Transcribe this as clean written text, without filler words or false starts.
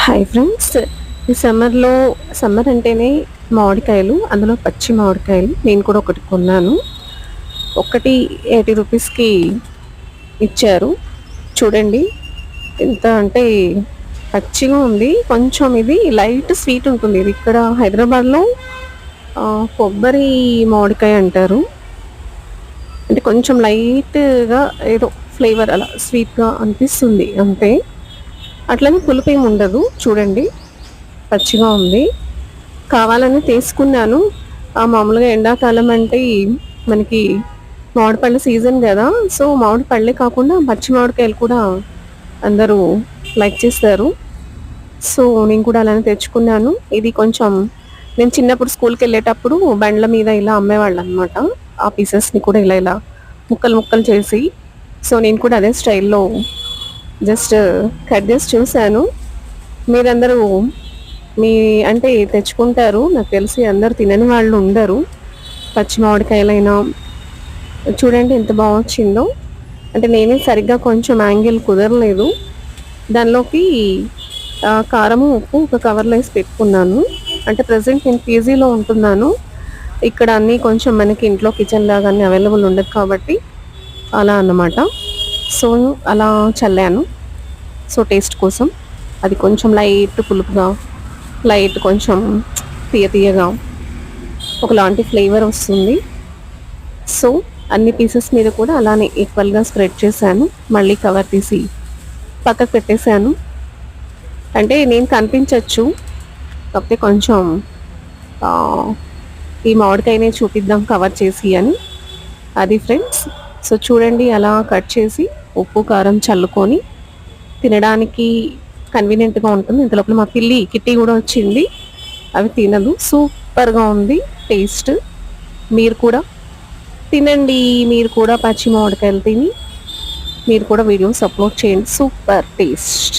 Hi friends, ఈ summer అంటేనే మామిడికాయలు, అందులో పచ్చి మామిడికాయలు. నేను కూడా ఒకటి కొన్నాను. ఒకటి 80 రూపీస్కి ఇచ్చారు. చూడండి ఎంత అంటే పచ్చిగా ఉంది. కొంచెం ఇది లైట్ స్వీట్ ఉంటుంది. ఇది ఇక్కడ హైదరాబాద్లో కొబ్బరి మామిడికాయ అంటారు. అంటే కొంచెం లైట్గా ఏదో ఫ్లేవర్ అలా స్వీట్గా అనిపిస్తుంది అంతే. అట్లనే పులుపు ఏమి ఉండదు. చూడండి పచ్చిగా ఉంది. కావాలని తీసుకున్నాను. మామూలుగా ఎండాకాలం అంటే మనకి మామిడి పళ్ళ సీజన్ కదా. సో మామిడి పళ్ళే కాకుండా పచ్చి మామిడికాయలు కూడా అందరూ లైక్ చేస్తారు. సో నేను కూడా అలానే తెచ్చుకున్నాను. ఇది కొంచెం నేను చిన్నప్పుడు స్కూల్కి వెళ్ళేటప్పుడు బండ్ల మీద ఇలా అమ్మేవాళ్ళు అనమాట. ఆ పీసెస్ని కూడా ఇలా ఇలా ముక్కలు ముక్కలు చేసి, సో నేను కూడా అదే స్టైల్లో జస్ట్ కట్ చేసి చూశాను. మీరందరూ మీ అంటే తెచ్చుకుంటారు, నాకు తెలిసి అందరు తినని వాళ్ళు ఉండరు. పచ్చి మామిడికాయలైనా చూడండి ఎంత బాగా వచ్చిందో. అంటే నేనే సరిగ్గా కొంచెం యాంగిల్ కుదరలేదు. దానిలోకి కారము ఉప్పు ఒక కవర్లో వేసి పెట్టుకున్నాను. అంటే ప్రజెంట్ నేను పీజీలో ఉంటున్నాను. ఇక్కడ అన్నీ కొంచెం మనకి ఇంట్లో కిచెన్ లాగా అన్నీ అవైలబుల్ ఉండదు కాబట్టి అలా అన్నమాట. సో అలా చల్లాను. సో టేస్ట్ కోసం అది కొంచెం లైట్ పులుపుగా, లైట్ కొంచెం తీయగా ఒకలాంటి ఫ్లేవర్ వస్తుంది. సో అన్ని పీసెస్ మీద కూడా అలానే ఈక్వల్గా స్ప్రెడ్ చేశాను. మళ్ళీ కవర్ తీసి పక్కకు పెట్టేశాను. అంటే నేను కనిపించవచ్చు, కాకపోతే కొంచెం ఈ మామిడికాయనే చూపిద్దాం కవర్ చేసి అని. అది ఫ్రెండ్స్. సో చూడండి అలా కట్ చేసి ఉప్పు కారం చల్లుకొని తినడానికి కన్వీనియంట్గా ఉంటుంది. ఇంతలోపల మా పిల్లి కిట్టి కూడా వచ్చింది. అవి తినదు. సూపర్గా ఉంది టేస్ట్. మీరు కూడా తినండి. మీరు కూడా పచ్చి మామిడికాయలు తిని మీరు కూడా వీడియోస్ అప్లోడ్ చేయండి. Super taste.